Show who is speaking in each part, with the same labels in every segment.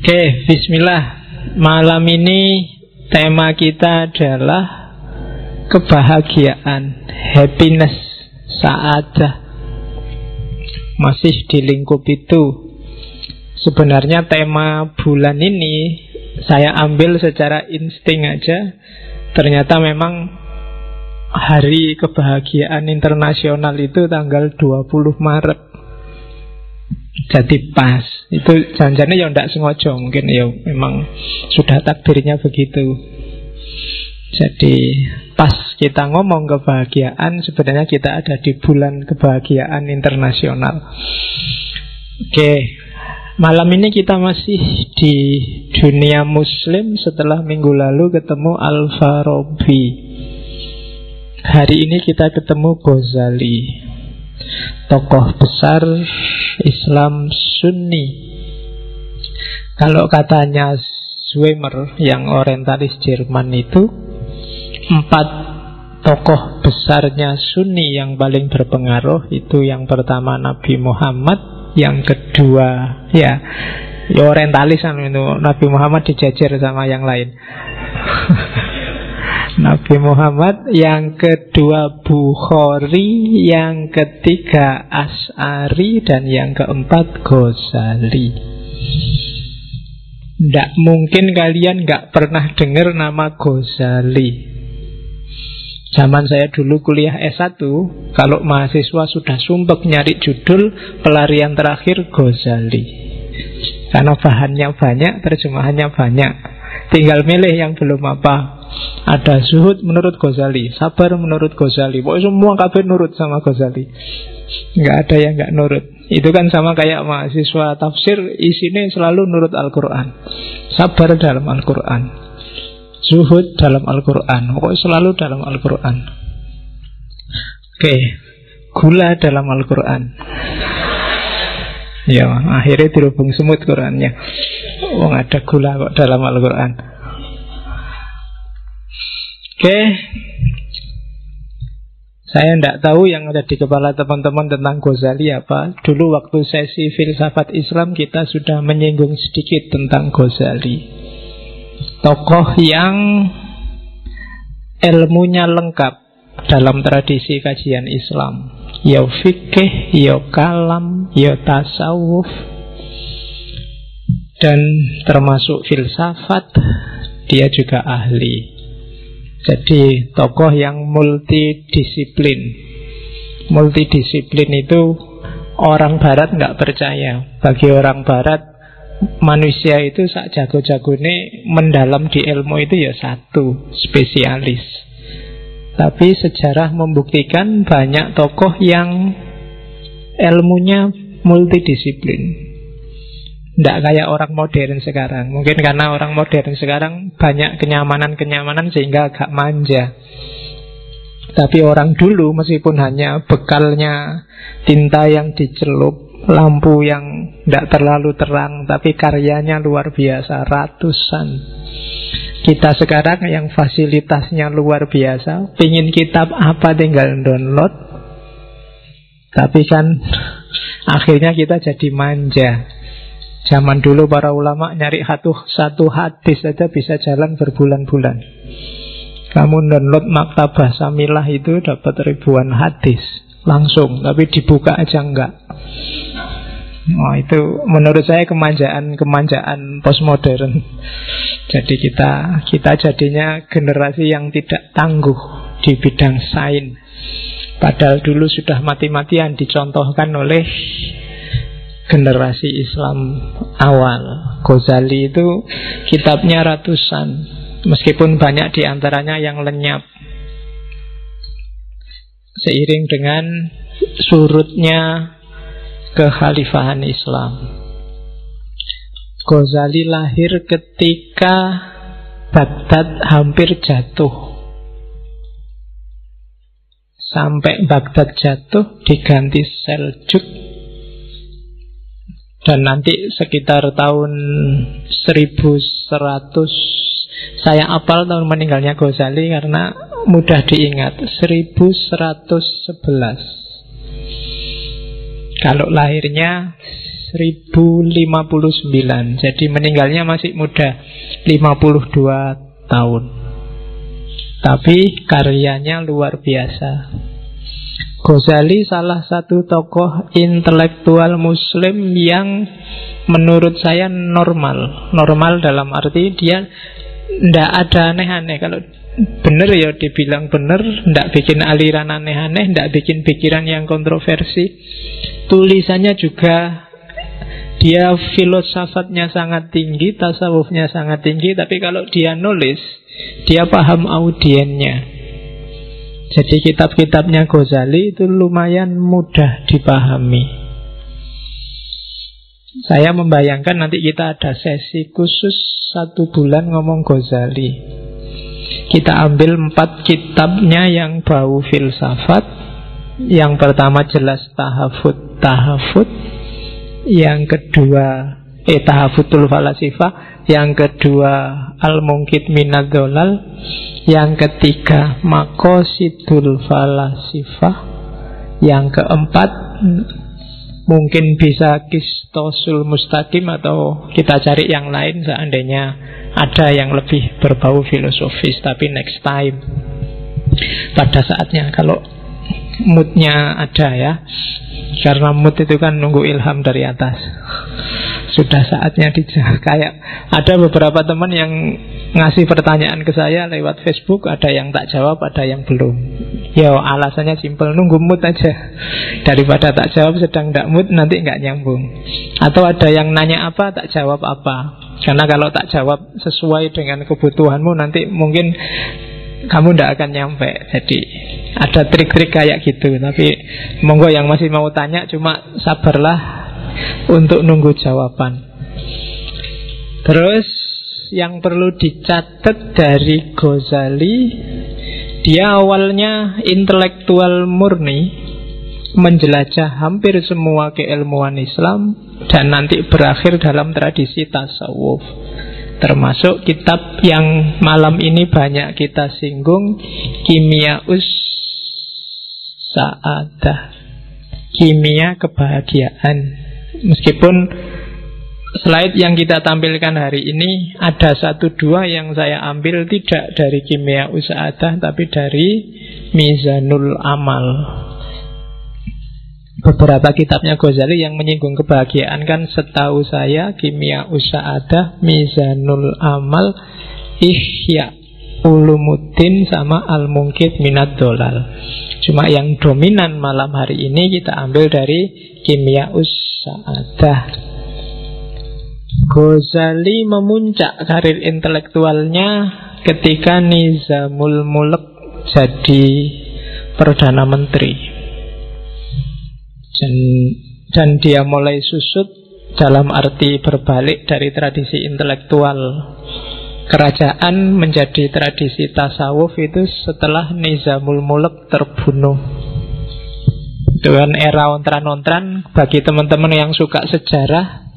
Speaker 1: Oke, bismillah. Malam ini tema kita adalah kebahagiaan, happiness, sa'adah. Masih di lingkup itu. Sebenarnya tema bulan ini saya ambil secara insting aja. Ternyata memang hari kebahagiaan internasional itu tanggal 20 Maret. Jadi pas. Itu janjinya ya tidak sengaja, mungkin ya memang sudah takdirnya begitu. Jadi pas kita ngomong kebahagiaan, sebenarnya kita ada di bulan kebahagiaan internasional. Oke, malam ini kita masih di dunia muslim setelah minggu lalu ketemu Al-Farabi. Hari ini kita ketemu Ghazali, tokoh besar Islam Sunni. Kalau katanya Zweimer yang orientalis Jerman itu, 4 tokoh besarnya Sunni yang paling berpengaruh itu yang pertama Nabi Muhammad, yang kedua ya orientalis itu Nabi Muhammad dijajar sama yang lain. Nabi Muhammad, yang kedua Bukhari, yang ketiga Asy'ari, dan yang keempat Ghazali. Tidak mungkin kalian gak pernah dengar nama Ghazali. Zaman saya dulu kuliah S1, kalau mahasiswa sudah sumpek nyari judul, pelarian terakhir Ghazali. Karena bahannya banyak, terjemahannya banyak. Tinggal milih yang belum apa. Ada zuhud menurut Ghazali, sabar menurut Ghazali. Pokoknya semua kabeh nurut sama Ghazali. Nggak ada yang nggak nurut. Itu kan sama kayak mahasiswa tafsir, isinya selalu nurut Al-Quran. Sabar dalam Al-Quran, zuhud dalam Al-Quran, pokoknya selalu dalam Al-Quran. Oke, gula dalam Al-Quran. Ya, akhirnya dirubung semut Qurannya. Oh, ada gula kok dalam Al-Quran. Oke, saya tidak tahu yang ada di kepala teman-teman tentang Ghazali apa. Dulu waktu sesi filsafat Islam kita sudah menyinggung sedikit tentang Ghazali. Tokoh yang ilmunya lengkap dalam tradisi kajian Islam. Ya fikih, ya kalam, ya tasawuf, dan termasuk filsafat. Dia juga ahli. Jadi tokoh yang multidisiplin. Multidisiplin itu orang barat nggak percaya. Bagi orang barat, manusia itu sak jago-jagone mendalam di ilmu itu ya satu, spesialis. Tapi sejarah membuktikan banyak tokoh yang ilmunya multidisiplin. Tidak kayak orang modern sekarang. Mungkin karena orang modern sekarang banyak kenyamanan-kenyamanan sehingga agak manja. Tapi orang dulu meskipun hanya bekalnya tinta yang dicelup, lampu yang tidak terlalu terang, tapi karyanya luar biasa, ratusan. Kita sekarang yang fasilitasnya luar biasa, pingin kitab apa tinggal download. Tapi kan akhirnya kita jadi manja. Zaman dulu para ulama nyari satu hadis saja bisa jalan berbulan-bulan. Kamu download Maktabah Samilah itu dapat ribuan hadis langsung, tapi dibuka aja enggak. Oh, itu menurut saya kemanjaan postmodern. Jadi kita jadinya generasi yang tidak tangguh di bidang sains. Padahal dulu sudah mati-matian dicontohkan oleh generasi Islam awal. Ghazali itu kitabnya ratusan, meskipun banyak diantaranya yang lenyap. Seiring dengan surutnya kekhalifahan Islam. Ghazali lahir ketika Baghdad hampir jatuh. Sampai Baghdad jatuh diganti Seljuk. Dan nanti sekitar tahun 1100, saya apal tahun meninggalnya Ghazali karena mudah diingat, 1111. Kalau lahirnya 1059. Jadi meninggalnya masih muda, 52 tahun. Tapi karyanya luar biasa. Ghazali salah satu tokoh intelektual muslim yang menurut saya normal. Normal dalam arti dia ndak ada aneh-aneh. Kalau benar ya dibilang benar, ndak bikin aliran aneh-aneh, ndak bikin pikiran yang kontroversi. Tulisannya juga, dia filosofatnya sangat tinggi, tasawufnya sangat tinggi. Tapi kalau dia nulis, dia paham audiennya. Jadi kitab-kitabnya Ghazali itu lumayan mudah dipahami. Saya membayangkan nanti kita ada sesi khusus 1 bulan ngomong Ghazali. Kita ambil 4 kitabnya yang bau filsafat. Yang pertama jelas Tahafut. Yang kedua Tahafutul Falasifah. Yang kedua Al-Munqidh Minadh Dhalal. Yang ketiga Maqasidul Falasifah. Yang keempat mungkin bisa Qistosul Mustaqim, atau kita cari yang lain seandainya ada yang lebih berbau filosofis. Tapi next time, pada saatnya, kalau moodnya ada ya. Karena mood itu kan nunggu ilham dari atas. Sudah saatnya kayak ada beberapa teman yang ngasih pertanyaan ke saya lewat Facebook. Ada yang tak jawab, ada yang belum. Ya alasannya simpel, nunggu mood aja. Daripada tak jawab sedang tak mood, nanti nggak nyambung. Atau ada yang nanya apa, tak jawab apa. Karena kalau tak jawab sesuai dengan kebutuhanmu, nanti mungkin kamu tidak akan nyampe. Jadi ada trik-trik kayak gitu. Tapi monggo yang masih mau tanya, cuma sabarlah untuk nunggu jawaban. Terus yang perlu dicatat dari Ghazali, dia awalnya intelektual murni, menjelajah hampir semua keilmuan Islam, dan nanti berakhir dalam tradisi tasawuf. Termasuk kitab yang malam ini banyak kita singgung, Kimiaus Sa'adah, kimia kebahagiaan. Meskipun slide yang kita tampilkan hari ini ada 1-2 yang saya ambil tidak dari Kimiaus Sa'adah, tapi dari Mizanul Amal. Beberapa kitabnya Ghazali yang menyinggung kebahagiaan kan setahu saya Kimiaus Sa'adah, Mizanul Amal, Ihya Ulumuddin, sama Al-Munqidh Minadh Dhalal. Cuma yang dominan malam hari ini kita ambil dari Kimiaus Sa'adah. Ghazali memuncak karir intelektualnya ketika Nizamul Mulk jadi Perdana Menteri. Dan dia mulai susut dalam arti berbalik dari tradisi intelektual kerajaan menjadi tradisi tasawuf itu setelah Nizamul Mulk terbunuh. Dengan era ontran-ontran, bagi teman-teman yang suka sejarah,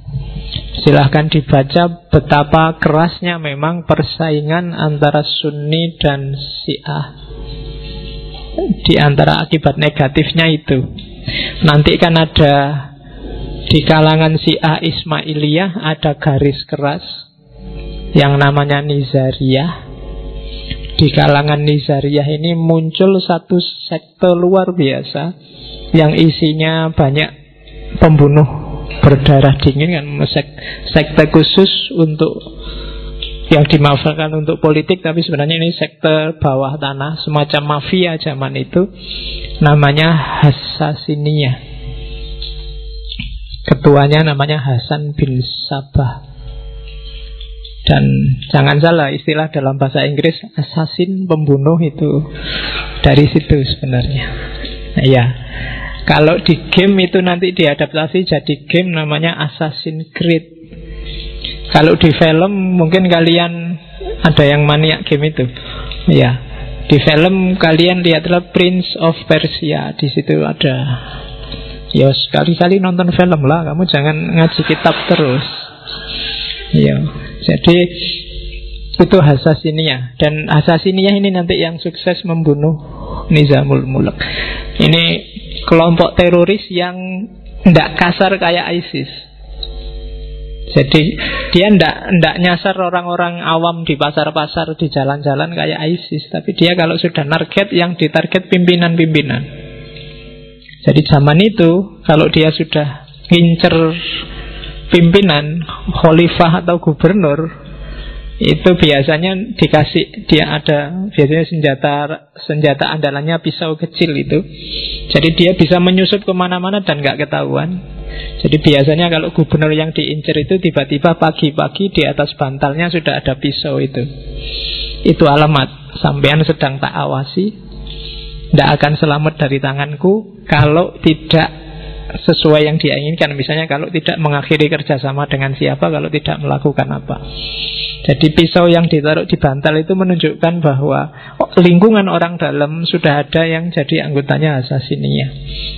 Speaker 1: silahkan dibaca betapa kerasnya memang persaingan antara Sunni dan Syiah. Di antara akibat negatifnya itu, nanti kan ada di kalangan Syiah Ismailiyah ada garis keras yang namanya Nizariyah. Di kalangan Nizariyah ini muncul satu sekte luar biasa yang isinya banyak pembunuh berdarah dingin kan, sekte khusus untuk yang dimanfaatkan untuk politik, tapi sebenarnya ini sekte bawah tanah, semacam mafia zaman itu, namanya Hassasiniyah. Ketuanya namanya Hasan bin Sabah. Dan jangan salah, istilah dalam bahasa Inggris assassin, pembunuh, itu dari situ sebenarnya. Nah, ya, kalau di game itu nanti diadaptasi jadi game namanya Assassin's Creed. Kalau di film mungkin kalian ada yang maniak game itu. Ya, di film kalian lihatlah Prince of Persia. Di situ ada. Ya sekali-kali nonton film lah, kamu jangan ngaji kitab terus. Ya, jadi itu Hassasiniyah. Dan Hassasiniyah ini nanti yang sukses membunuh Nizamul Mulk. Ini kelompok teroris yang tidak kasar kayak ISIS. Jadi dia ndak nyasar orang-orang awam di pasar-pasar, di jalan-jalan kayak ISIS. Tapi dia kalau sudah target, yang ditarget pimpinan-pimpinan. Jadi zaman itu kalau dia sudah ngincer pimpinan, khalifah atau gubernur, itu biasanya dikasih, dia ada biasanya senjata andalannya pisau kecil itu. Jadi dia bisa menyusup kemana-mana dan gak ketahuan. Jadi biasanya kalau gubernur yang diincer itu tiba-tiba pagi-pagi di atas bantalnya sudah ada pisau itu. Itu alamat sampean sedang tak awasi, tidak akan selamat dari tanganku kalau tidak sesuai yang dia inginkan. Misalnya kalau tidak mengakhiri kerjasama dengan siapa, kalau tidak melakukan apa. Jadi pisau yang ditaruh di bantal itu menunjukkan bahwa lingkungan orang dalam sudah ada yang jadi anggotanya Hasasiniyah,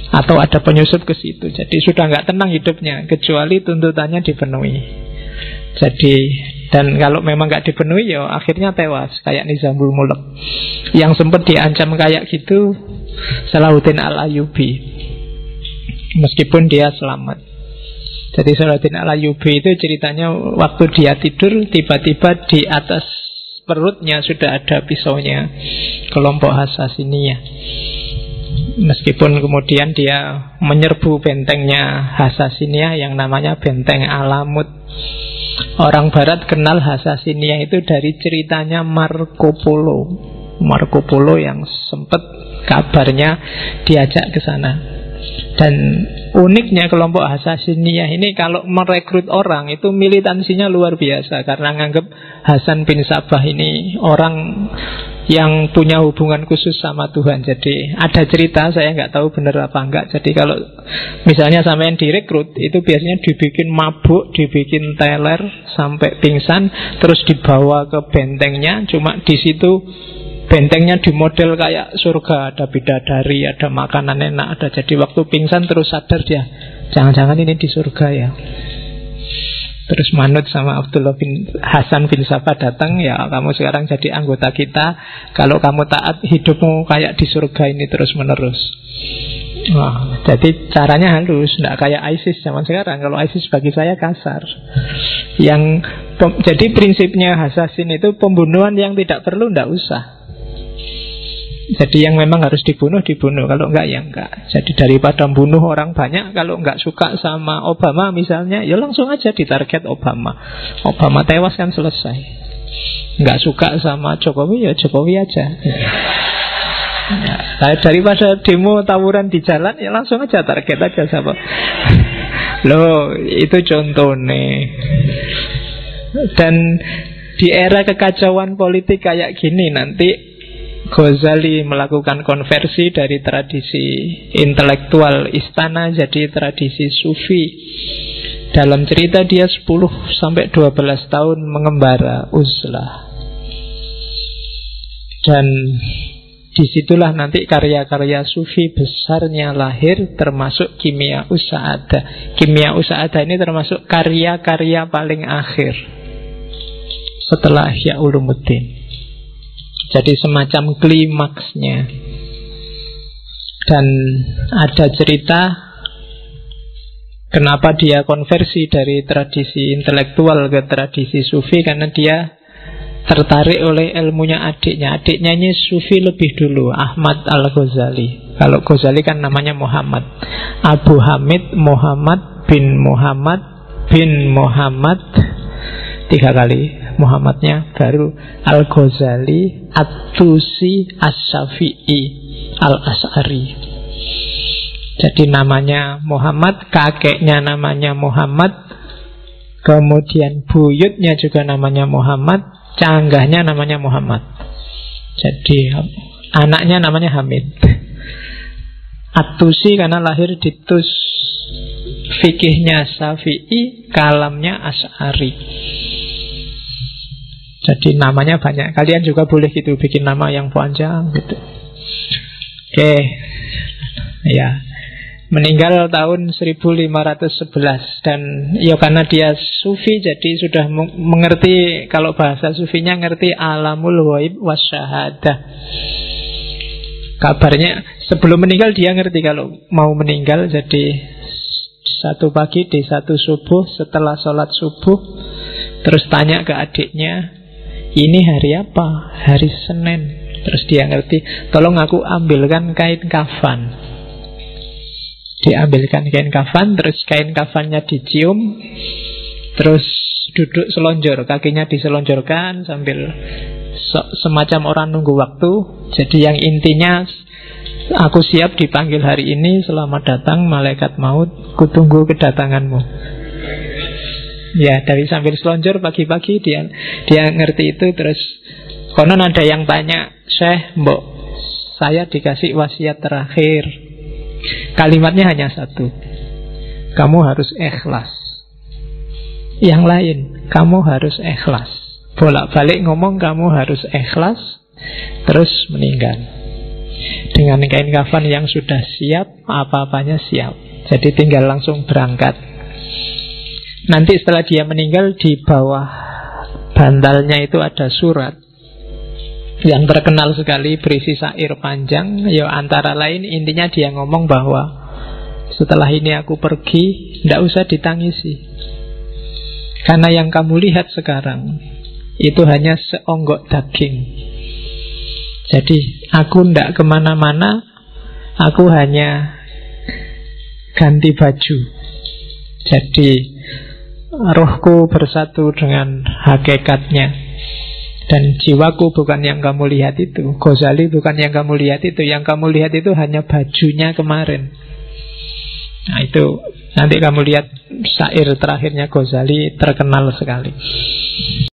Speaker 1: atau ada penyusup ke situ. Jadi sudah nggak tenang hidupnya kecuali tuntutannya dipenuhi. Jadi, dan kalau memang nggak dipenuhi ya akhirnya tewas kayak Nizamul Mulk yang sempat diancam kayak gitu Salahuddin Al-Ayyubi, meskipun dia selamat. Jadi Salahuddin Al-Ayyubi itu ceritanya waktu dia tidur, tiba-tiba di atas perutnya sudah ada pisaunya kelompok Hasasiniyah. Meskipun kemudian dia menyerbu bentengnya Hasasiniyah yang namanya Benteng Alamut. Orang Barat kenal Hasasiniyah itu dari ceritanya Marco Polo. Marco Polo yang sempat kabarnya diajak ke sana. Dan uniknya kelompok Hasasiniyah ini kalau merekrut orang itu militansinya luar biasa, karena nganggap Hasan bin Sabah ini orang yang punya hubungan khusus sama Tuhan. Jadi ada cerita, saya nggak tahu benar apa enggak. Jadi kalau misalnya sampai yang direkrut itu biasanya dibikin mabuk, dibikin teler sampai pingsan, terus dibawa ke bentengnya. Cuma di situ bentengnya dimodel kayak surga, ada bidadari, ada makanan enak, ada. Jadi waktu pingsan terus sadar dia, jangan-jangan ini di surga ya. Terus manut sama Abdullah bin Hasan bin Sabah datang, ya kamu sekarang jadi anggota kita. Kalau kamu taat, hidupmu kayak di surga ini terus menerus. Wah, jadi caranya halus, tidak kayak ISIS zaman sekarang. Kalau ISIS bagi saya kasar. Jadi prinsipnya Hasasin itu pembunuhan yang tidak perlu, tidak usah. Jadi yang memang harus dibunuh, dibunuh. Kalau enggak, ya enggak. Jadi daripada bunuh orang banyak, kalau enggak suka sama Obama misalnya, ya langsung aja ditarget Obama. Obama tewas kan selesai. Enggak suka sama Jokowi, ya Jokowi aja. Ya, daripada demo tawuran di jalan, ya langsung aja target aja sama. Loh, itu contohnya. Dan di era kekacauan politik kayak gini nanti Ghazali melakukan konversi dari tradisi intelektual istana jadi tradisi sufi. Dalam cerita dia 10-12 tahun mengembara uzlah. Dan disitulah nanti karya-karya sufi besarnya lahir, termasuk Kimia Usa'adah. Kimia Usa'adah ini termasuk karya-karya paling akhir setelah Ihya Ulumuddin. Jadi semacam klimaksnya. Dan ada cerita kenapa dia konversi dari tradisi intelektual ke tradisi sufi, karena dia tertarik oleh ilmunya adiknya. Adiknya ini sufi lebih dulu, Ahmad Al-Ghazali. Kalau Ghazali kan namanya Muhammad. Abu Hamid Muhammad bin Muhammad bin Muhammad, 3 kali Muhammadnya, baru Al-Ghazali At-Tusi As-Syafi'i Al-As'ari. Jadi namanya Muhammad, kakeknya namanya Muhammad, kemudian buyutnya juga namanya Muhammad, canggahnya namanya Muhammad. Jadi anaknya namanya Hamid. At-Tusi karena lahir di Tus, fikihnya Syafi'i, kalamnya As'ari. Jadi namanya banyak. Kalian juga boleh gitu, bikin nama yang panjang gitu. Oke. Ya. Meninggal tahun 1511. Dan ya karena dia sufi, jadi sudah mengerti, kalau bahasa sufinya ngerti alamul ghaib wasyahadah. Kabarnya sebelum meninggal dia ngerti kalau mau meninggal. Jadi satu pagi, di satu subuh, setelah sholat subuh. Terus tanya ke adiknya, ini hari apa? Hari Senin. Terus dia ngerti, tolong aku ambilkan kain kafan. Diambilkan kain kafan, terus kain kafannya dicium, terus duduk selonjor, kakinya diselonjorkan sambil semacam orang nunggu waktu. Jadi yang intinya, aku siap dipanggil hari ini, selamat datang malaikat maut, kutunggu kedatanganmu. Ya, dari sambil selonjor pagi-pagi dia ngerti itu. Terus konon ada yang tanya, Syekh, mbok saya dikasih wasiat terakhir. Kalimatnya hanya satu, kamu harus ikhlas. Yang lain, kamu harus ikhlas. Bolak-balik ngomong kamu harus ikhlas, terus meninggal dengan kain kafan yang sudah siap, apa-apanya siap. Jadi tinggal langsung berangkat. Nanti setelah dia meninggal, di bawah bantalnya itu ada surat yang terkenal sekali, berisi syair panjang. Ya antara lain intinya dia ngomong bahwa setelah ini aku pergi, tidak usah ditangisi, karena yang kamu lihat sekarang itu hanya seonggok daging. Jadi aku tidak kemana-mana, aku hanya ganti baju. Jadi rohku bersatu dengan hakikatnya, dan jiwaku bukan yang kamu lihat itu. Ghazali bukan yang kamu lihat itu. Yang kamu lihat itu hanya bajunya kemarin. Nah itu nanti kamu lihat syair terakhirnya Ghazali, terkenal sekali.